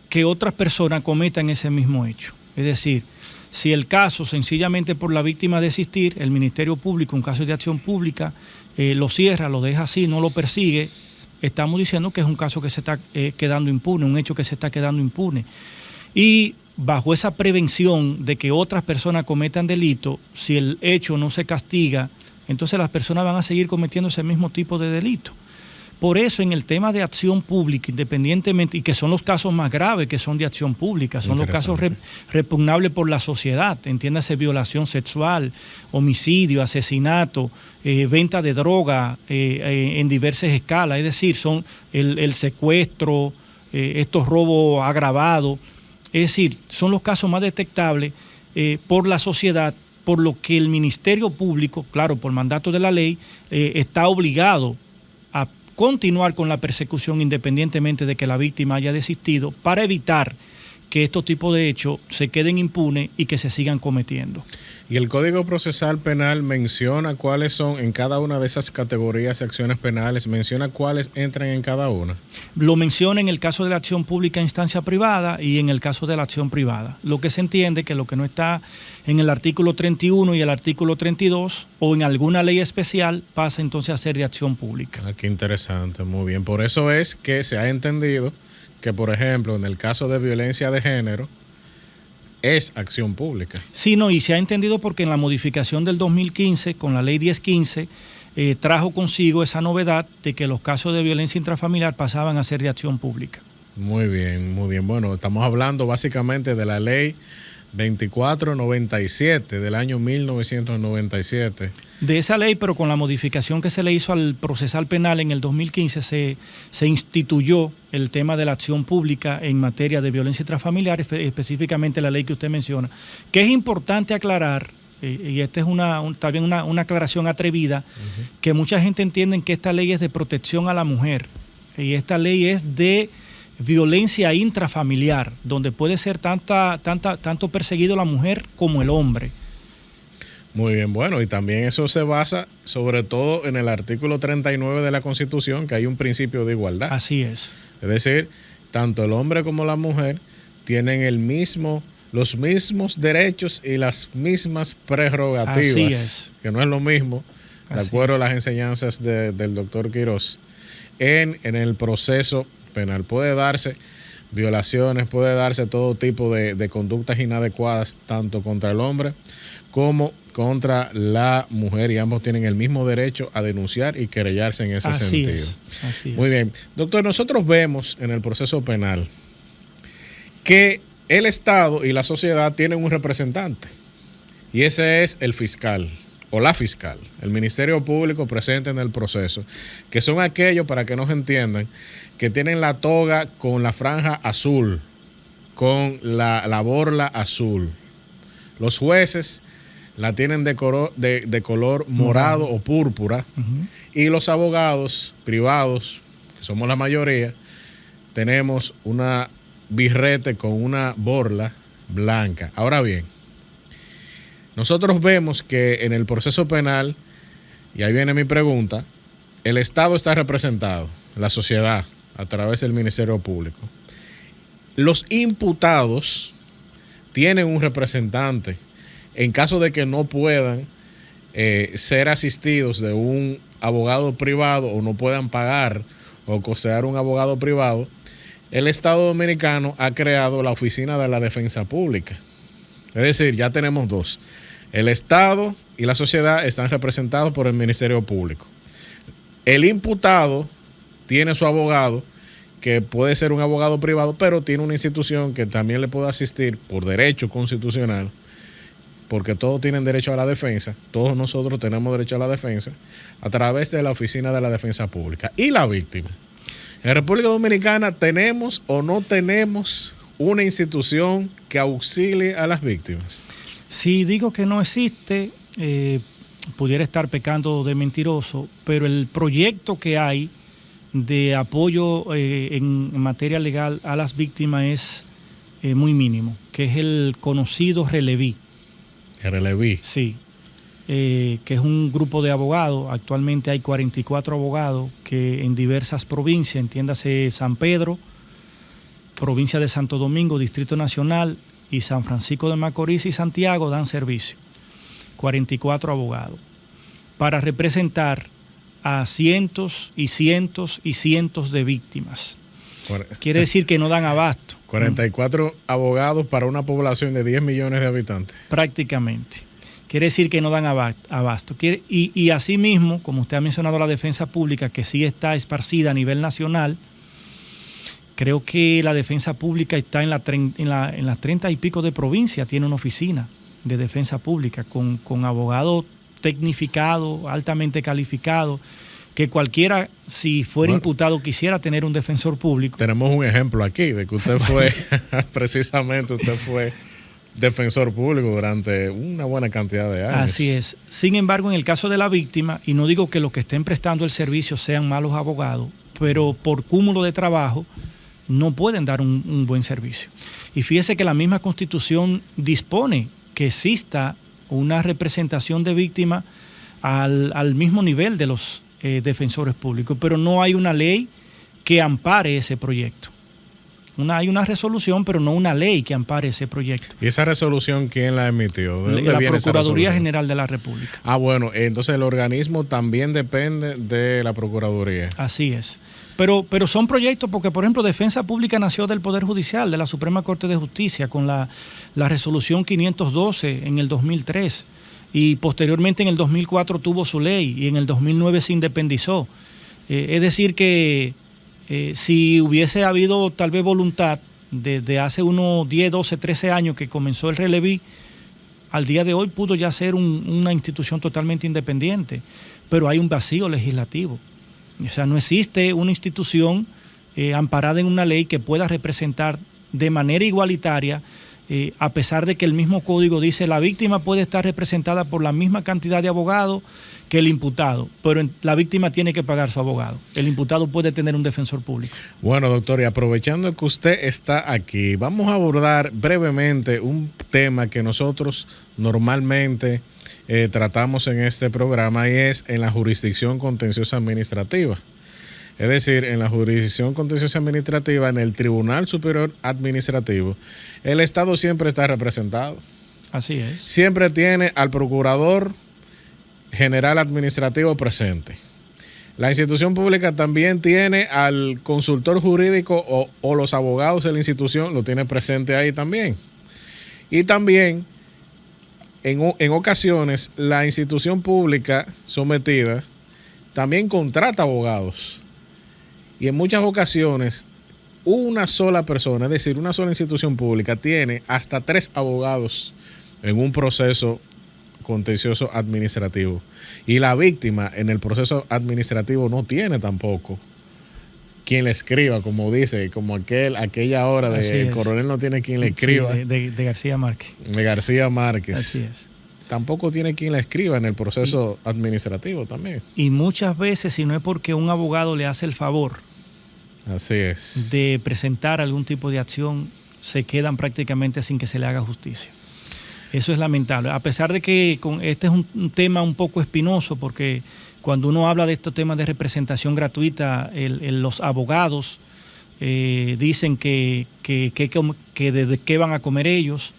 que otras personas cometan ese mismo hecho. Es decir, Si el caso, sencillamente por la víctima desistir, el Ministerio Público, un caso de acción pública, lo cierra, lo deja así, no lo persigue, estamos diciendo que es un caso que se está quedando impune, un hecho que se está quedando impune. Y bajo esa prevención de que otras personas cometan delito, si el hecho no se castiga, entonces las personas van a seguir cometiendo ese mismo tipo de delito. Por eso en el tema de acción pública, independientemente, y que son los casos más graves que son de acción pública, son los casos repugnables por la sociedad, entiéndase violación sexual, homicidio, asesinato, venta de droga en diversas escalas, es decir, son el secuestro, estos robos agravados, es decir, son los casos más detectables por la sociedad, por lo que el Ministerio Público, claro, por mandato de la ley, está obligado a continuar con la persecución independientemente de que la víctima haya desistido para evitar que estos tipos de hechos se queden impunes y que se sigan cometiendo. Y el Código Procesal Penal menciona cuáles son en cada una de esas categorías de acciones penales, menciona cuáles entran en cada una. Lo menciona en el caso de la acción pública a instancia privada y en el caso de la acción privada. Lo que se entiende que lo que no está en el artículo 31 y el artículo 32 o en alguna ley especial pasa entonces a ser de acción pública. Ah, qué interesante, muy bien. Por eso es que se ha entendido que, por ejemplo, en el caso de violencia de género, es acción pública. Sí, no, y se ha entendido porque en la modificación del 2015, con la ley 1015, trajo consigo esa novedad de que los casos de violencia intrafamiliar pasaban a ser de acción pública. Muy bien, muy bien. Bueno, estamos hablando básicamente de la ley 2497 del año 1997. De esa ley, pero con la modificación que se le hizo al procesal penal en el 2015, se instituyó el tema de la acción pública en materia de violencia intrafamiliar, específicamente la ley que usted menciona, que es importante aclarar, y esta es también una aclaración atrevida, que mucha gente entiende que esta ley es de protección a la mujer, y esta ley es de violencia intrafamiliar, donde puede ser tanto perseguido la mujer como el hombre. Muy bien, bueno, y también eso se basa sobre todo en el artículo 39 de la Constitución, que hay un principio de igualdad. Así es. Es decir, tanto el hombre como la mujer tienen los mismos derechos y las mismas prerrogativas. Así es. Que no es lo mismo, de acuerdo a las enseñanzas del doctor Quirós, en el proceso penal. Puede darse violaciones, puede darse todo tipo de conductas inadecuadas, tanto contra el hombre como contra la mujer, y ambos tienen el mismo derecho a denunciar y querellarse en ese sentido. Así es. Muy bien. Doctor, nosotros vemos en el proceso penal que el Estado y la sociedad tienen un representante, y ese es el fiscal o la fiscal, el Ministerio Público presente en el proceso, que son aquellos, para que nos entiendan, que tienen la toga con la franja azul, con la borla azul. Los jueces la tienen de color morado o púrpura, y los abogados privados, que somos la mayoría, tenemos una birrete con una borla blanca. Ahora bien, nosotros vemos que en el proceso penal, y ahí viene mi pregunta, el Estado está representado, la sociedad, a través del Ministerio Público. Los imputados tienen un representante en caso de que no puedan ser asistidos de un abogado privado o no puedan pagar o costear un abogado privado. El Estado Dominicano ha creado la Oficina de la Defensa Pública. Es decir, ya tenemos dos. El Estado y la sociedad están representados por el Ministerio Público. El imputado tiene su abogado, que puede ser un abogado privado, pero tiene una institución que también le puede asistir por derecho constitucional, porque todos tienen derecho a la defensa, todos nosotros tenemos derecho a la defensa, a través de la Oficina de la Defensa Pública. ¿Y la víctima? En la República Dominicana, ¿tenemos o no tenemos una institución que auxilie a las víctimas? Si digo que no existe, pudiera estar pecando de mentiroso, pero el proyecto que hay de apoyo en materia legal a las víctimas es muy mínimo, que es el conocido Releví. Releví. Sí, que es un grupo de abogados. Actualmente hay 44 abogados que en diversas provincias, entiéndase San Pedro, provincia de Santo Domingo, Distrito Nacional y San Francisco de Macorís y Santiago dan servicio. 44 abogados para representar a cientos y cientos y cientos de víctimas. Quiere decir que no dan abasto. 44 abogados para una población de 10 millones de habitantes. Prácticamente. Quiere decir que no dan abasto. Y asimismo, como usted ha mencionado, la defensa pública, que sí está esparcida a nivel nacional, creo que la defensa pública está en las 30 y pico de provincias, tiene una oficina de defensa pública con abogados tecnificados, altamente calificados, que cualquiera, si fuera imputado, quisiera tener un defensor público. Tenemos un ejemplo aquí de que usted fue, precisamente usted fue defensor público durante una buena cantidad de años. Así es. Sin embargo, en el caso de la víctima, y no digo que los que estén prestando el servicio sean malos abogados, pero por cúmulo de trabajo no pueden dar un buen servicio. Y fíjese que la misma Constitución dispone que exista una representación de víctima al mismo nivel de los defensores públicos, pero no hay una ley que ampare ese proyecto. Hay una resolución, pero no una ley que ampare ese proyecto. ¿Y esa resolución quién la emitió? ¿De dónde la viene Procuraduría esa General de la República. Ah, bueno, entonces el organismo también depende de la Procuraduría. Así es. Pero son proyectos porque, por ejemplo, Defensa Pública nació del Poder Judicial, de la Suprema Corte de Justicia, con la resolución 512 en el 2003. Y posteriormente en el 2004 tuvo su ley y en el 2009 se independizó. Es decir que si hubiese habido tal vez voluntad desde hace unos 10, 12, 13 años que comenzó el Releví, al día de hoy pudo ya ser una institución totalmente independiente, pero hay un vacío legislativo. O sea, no existe una institución amparada en una ley que pueda representar de manera igualitaria, a pesar de que el mismo código dice la víctima puede estar representada por la misma cantidad de abogados que el imputado, pero la víctima tiene que pagar su abogado. El imputado puede tener un defensor público. Bueno, doctor, y aprovechando que usted está aquí, vamos a abordar brevemente un tema que nosotros normalmente tratamos en este programa, y es en la jurisdicción contenciosa administrativa. Es decir, en la jurisdicción contenciosa administrativa, en el Tribunal Superior Administrativo, el Estado siempre está representado. Así es. Siempre tiene al Procurador General Administrativo presente. La institución pública también tiene al consultor jurídico o los abogados de la institución, lo tiene presente ahí también. Y también, en ocasiones, la institución pública sometida también contrata abogados. Y en muchas ocasiones, una sola persona, es decir, una sola institución pública, tiene hasta 3 abogados en un proceso contencioso administrativo. Y la víctima en el proceso administrativo no tiene tampoco quien le escriba, como dice, como aquella hora de el coronel no tiene quien le escriba. Sí, de García Márquez. De García Márquez. Así es. Tampoco tiene quien la escriba en el proceso administrativo también. Y muchas veces, si no es porque un abogado le hace el favor Así es. de presentar algún tipo de acción, se quedan prácticamente sin que se le haga justicia. Eso es lamentable. A pesar de que este es un tema un poco espinoso, porque cuando uno habla de estos temas de representación gratuita, los abogados dicen que de qué van a comer ellos.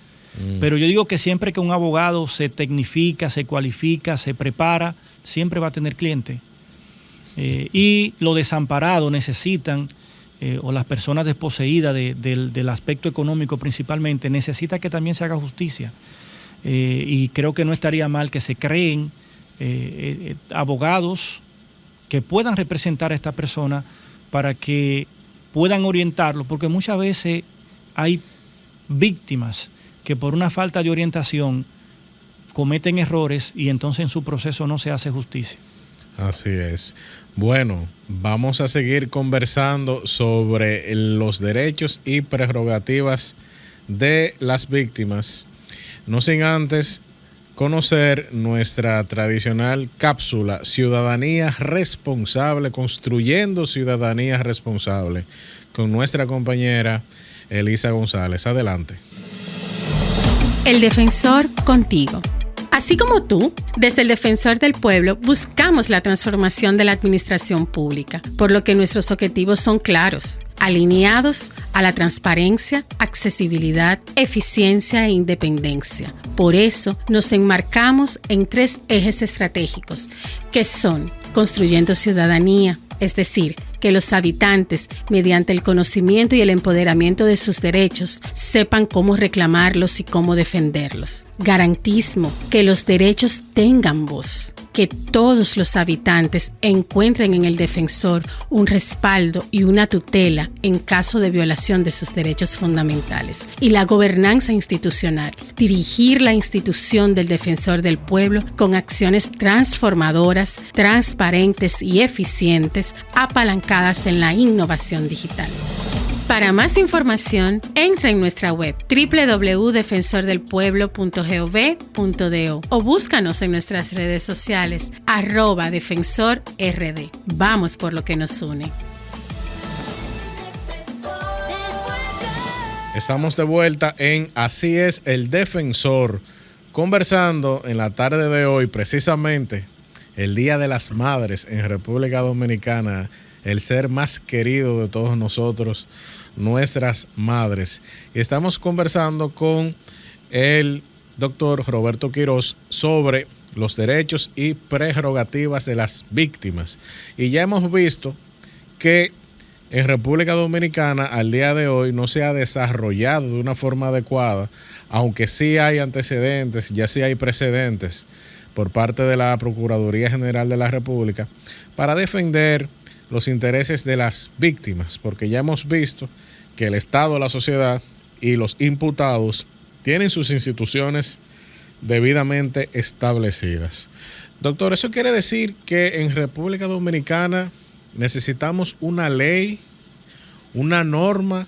Pero yo digo que siempre que un abogado se tecnifica, se cualifica, se prepara, siempre va a tener cliente. Y los desamparados necesitan, o las personas desposeídas del aspecto económico principalmente, necesitan que también se haga justicia. Y creo que no estaría mal que se creen abogados que puedan representar a esta persona para que puedan orientarlo, porque muchas veces hay víctimas que por una falta de orientación cometen errores y entonces en su proceso no se hace justicia. Así es. Bueno, vamos a seguir conversando sobre los derechos y prerrogativas de las víctimas, no sin antes conocer nuestra tradicional cápsula Ciudadanía Responsable, construyendo ciudadanía responsable, con nuestra compañera Elisa González. Adelante. El defensor contigo. Así como tú, desde el Defensor del Pueblo buscamos la transformación de la administración pública, por lo que nuestros objetivos son claros, alineados a la transparencia, accesibilidad, eficiencia e independencia. Por eso nos enmarcamos en 3 ejes estratégicos, que son construyendo ciudadanía, es decir, que los habitantes, mediante el conocimiento y el empoderamiento de sus derechos, sepan cómo reclamarlos y cómo defenderlos. Garantismo, que los derechos tengan voz, que todos los habitantes encuentren en el defensor un respaldo y una tutela en caso de violación de sus derechos fundamentales. Y la gobernanza institucional, dirigir la institución del Defensor del Pueblo con acciones transformadoras, transparentes y eficientes, apalancadas en la innovación digital. Para más información, entra en nuestra web www.defensordelpueblo.gov.do o búscanos en nuestras redes sociales @defensorrd. Vamos por lo que nos une. Estamos de vuelta en Así es el Defensor, conversando en la tarde de hoy, precisamente el Día de las Madres en República Dominicana, el ser más querido de todos nosotros, nuestras madres. Y estamos conversando con el doctor Roberto Quiroz sobre los derechos y prerrogativas de las víctimas. Y ya hemos visto que en República Dominicana al día de hoy no se ha desarrollado de una forma adecuada, aunque sí hay antecedentes, ya sí hay precedentes por parte de la Procuraduría General de la República para defender los intereses de las víctimas, porque ya hemos visto que el Estado, la sociedad y los imputados tienen sus instituciones debidamente establecidas. Doctor, ¿eso quiere decir que en República Dominicana necesitamos una ley, una norma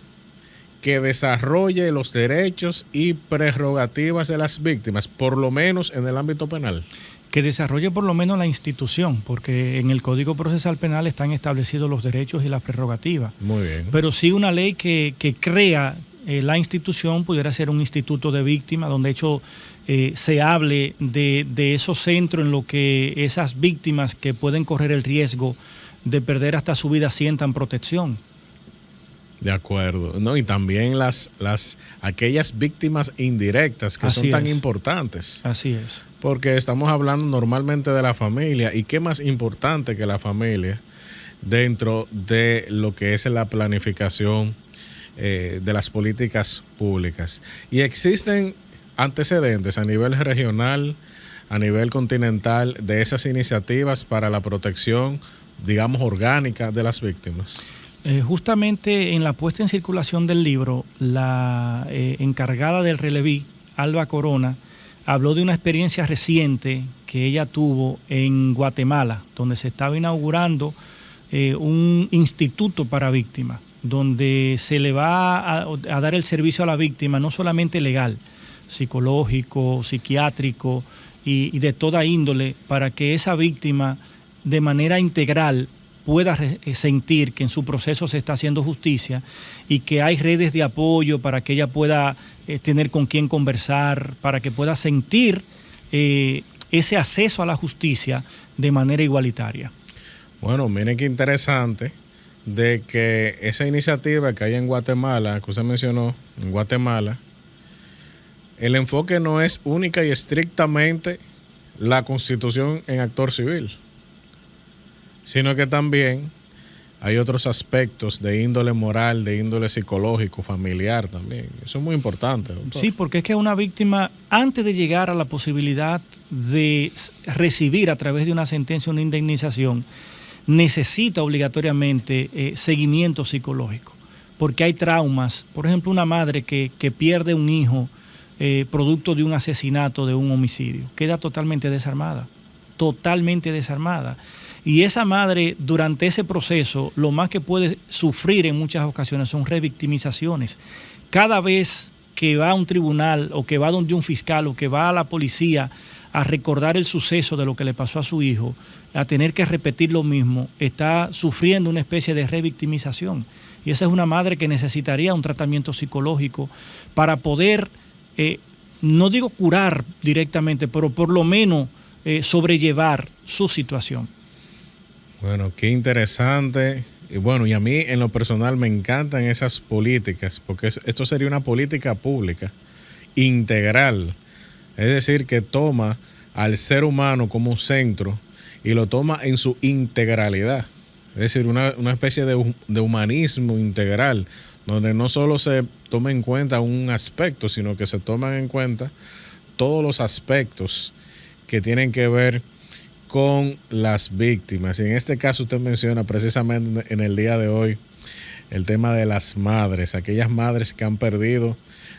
que desarrolle los derechos y prerrogativas de las víctimas, por lo menos en el ámbito penal? Que desarrolle por lo menos la institución, porque en el Código Procesal Penal están establecidos los derechos y las prerrogativas. Muy bien. Pero sí una ley que crea la institución, pudiera ser un instituto de víctimas, donde de hecho se hable de esos centros en lo que esas víctimas que pueden correr el riesgo de perder hasta su vida sientan protección. De acuerdo, ¿no? Y también aquellas víctimas indirectas que son tan importantes. Así es. Porque estamos hablando normalmente de la familia, y qué más importante que la familia dentro de lo que es la planificación de las políticas públicas. Y existen antecedentes a nivel regional, a nivel continental, de esas iniciativas para la protección, digamos, orgánica de las víctimas. Justamente en la puesta en circulación del libro, la encargada del Releví, Alba Corona, habló de una experiencia reciente que ella tuvo en Guatemala, donde se estaba inaugurando un instituto para víctimas, donde se le va a dar el servicio a la víctima, no solamente legal, psicológico, psiquiátrico y de toda índole, para que esa víctima de manera integral pueda sentir que en su proceso se está haciendo justicia y que hay redes de apoyo para que ella pueda tener con quién conversar, para que pueda sentir ese acceso a la justicia de manera igualitaria. Bueno, miren qué interesante de que esa iniciativa que hay en Guatemala, que usted mencionó, en Guatemala, el enfoque no es única y estrictamente la Constitución en actor civil, sino que también hay otros aspectos de índole moral, de índole psicológico, familiar también. Eso es muy importante, doctor. Sí, porque es que una víctima, antes de llegar a la posibilidad de recibir a través de una sentencia una indemnización, necesita obligatoriamente seguimiento psicológico, porque hay traumas. Por ejemplo, una madre que pierde un hijo producto de un asesinato, de un homicidio, queda totalmente desarmada. Y esa madre, durante ese proceso, lo más que puede sufrir en muchas ocasiones son revictimizaciones. Cada vez que va a un tribunal o que va donde un fiscal o que va a la policía a recordar el suceso de lo que le pasó a su hijo, a tener que repetir lo mismo, está sufriendo una especie de revictimización. Y esa es una madre que necesitaría un tratamiento psicológico para poder no digo curar directamente, pero por lo menos sobrellevar su situación. Bueno, qué interesante. Y bueno, y a mí en lo personal me encantan esas políticas, porque esto sería una política pública integral. Es decir, que toma al ser humano como centro y lo toma en su integralidad. Es decir, una especie de humanismo integral, donde no solo se toma en cuenta un aspecto, sino que se toman en cuenta todos los aspectos que tienen que ver con las víctimas. Y en este caso usted menciona precisamente en el día de hoy el tema de las madres, aquellas madres que han perdido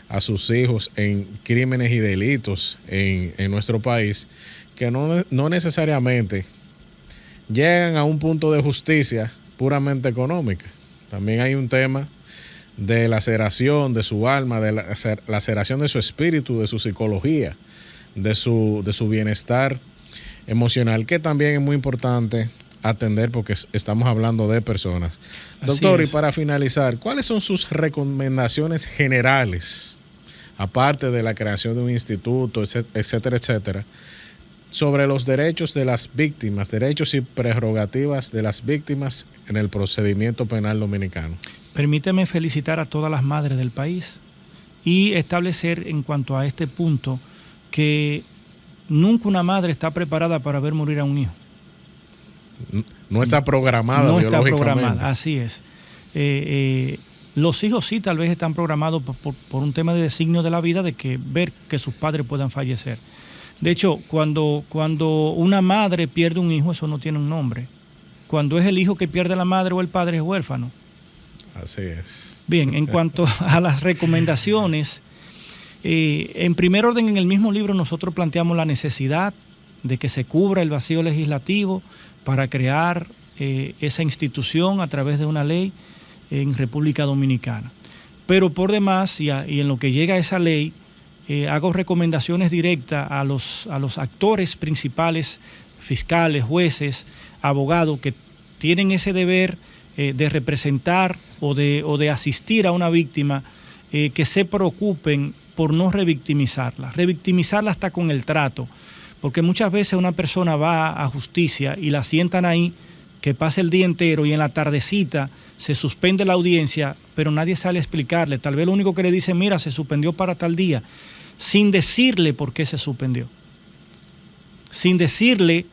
a sus hijos en crímenes y delitos en nuestro país, que no necesariamente llegan a un punto de justicia puramente económica. También hay un tema de laceración de su alma, de la laceración de su espíritu, de su psicología, de su bienestar emocional, que también es muy importante atender porque estamos hablando de personas. Doctor, y para finalizar, ¿cuáles son sus recomendaciones generales, aparte de la creación de un instituto, etcétera, etcétera, sobre los derechos de las víctimas, derechos y prerrogativas de las víctimas en el procedimiento penal dominicano? Permíteme felicitar a todas las madres del país y establecer en cuanto a este punto que nunca una madre está preparada para ver morir a un hijo. No está programada no biológicamente. Está programada, así es. Los hijos sí tal vez están programados por un tema de designio de la vida, de que ver que sus padres puedan fallecer. De hecho, cuando una madre pierde un hijo, eso no tiene un nombre. Cuando es el hijo que pierde la madre o el padre, es huérfano. Así es. Bien, en cuanto a las recomendaciones, en primer orden, en el mismo libro nosotros planteamos la necesidad de que se cubra el vacío legislativo para crear esa institución a través de una ley en República Dominicana. Pero por demás, y en lo que llega a esa ley, hago recomendaciones directas a los actores principales, fiscales, jueces, abogados, que tienen ese deber de representar o de asistir a una víctima, que se preocupen por no revictimizarla. Revictimizarla hasta con el trato, porque muchas veces una persona va a justicia y la sientan ahí, que pasa el día entero y en la tardecita se suspende la audiencia, pero nadie sale a explicarle. Tal vez lo único que le dicen, mira, se suspendió para tal día, sin decirle por qué se suspendió. Sin decirle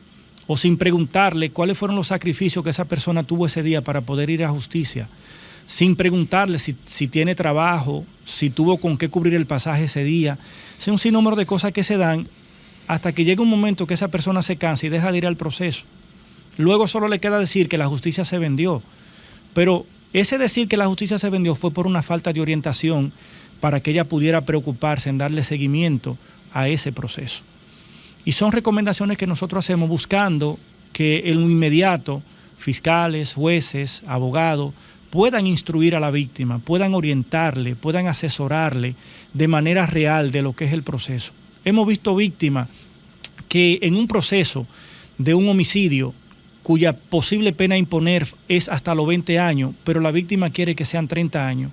o sin preguntarle cuáles fueron los sacrificios que esa persona tuvo ese día para poder ir a justicia. Sin preguntarle si tiene trabajo, si tuvo con qué cubrir el pasaje ese día. Es un sinnúmero de cosas que se dan hasta que llega un momento que esa persona se cansa y deja de ir al proceso. Luego solo le queda decir que la justicia se vendió. Pero ese decir que la justicia se vendió fue por una falta de orientación para que ella pudiera preocuparse en darle seguimiento a ese proceso. Y son recomendaciones que nosotros hacemos buscando que en lo inmediato fiscales, jueces, abogados puedan instruir a la víctima, puedan orientarle, puedan asesorarle de manera real de lo que es el proceso. Hemos visto víctimas que en un proceso de un homicidio cuya posible pena a imponer es hasta los 20 años, pero la víctima quiere que sean 30 años.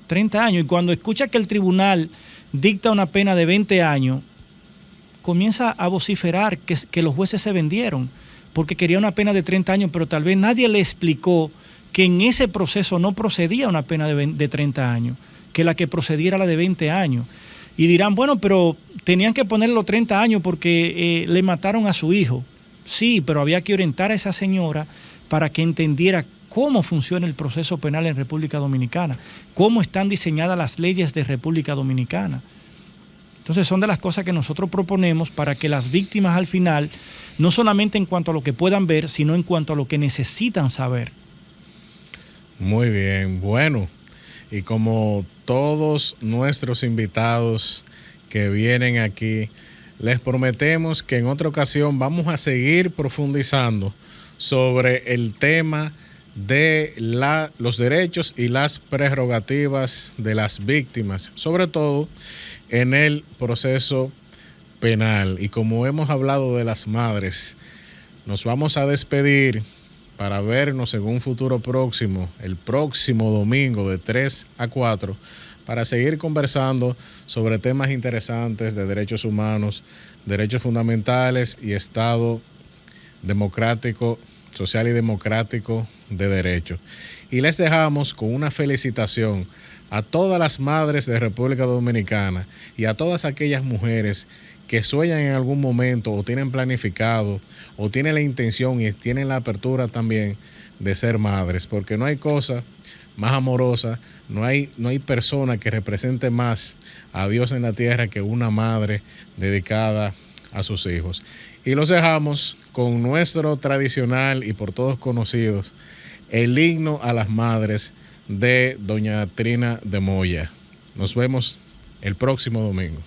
30 años, y cuando escucha que el tribunal dicta una pena de 20 años, comienza a vociferar que los jueces se vendieron, porque quería una pena de 30 años, pero tal vez nadie le explicó que en ese proceso no procedía una pena de 30 años, que la que procedía era la de 20 años. Y dirán, bueno, pero tenían que ponerle los 30 años porque le mataron a su hijo. Sí, pero había que orientar a esa señora para que entendiera cómo funciona el proceso penal en República Dominicana, cómo están diseñadas las leyes de República Dominicana. Entonces son de las cosas que nosotros proponemos para que las víctimas al final, no solamente en cuanto a lo que puedan ver, sino en cuanto a lo que necesitan saber. Muy bien, bueno, y como todos nuestros invitados que vienen aquí, les prometemos que en otra ocasión vamos a seguir profundizando sobre el tema de los derechos y las prerrogativas de las víctimas, sobre todo en el proceso penal. Y como hemos hablado de las madres, nos vamos a despedir para vernos en un futuro próximo, el próximo domingo de 3 a 4, para seguir conversando sobre temas interesantes de derechos humanos, derechos fundamentales y Estado democrático, social y democrático de derecho. Y les dejamos con una felicitación a todas las madres de República Dominicana y a todas aquellas mujeres que sueñan en algún momento o tienen planificado o tienen la intención y tienen la apertura también de ser madres, porque no hay cosa más amorosa, no hay persona que represente más a Dios en la tierra que una madre dedicada a sus hijos. Y los dejamos con nuestro tradicional y por todos conocidos, el himno a las madres de doña Trina de Moya. Nos vemos el próximo domingo.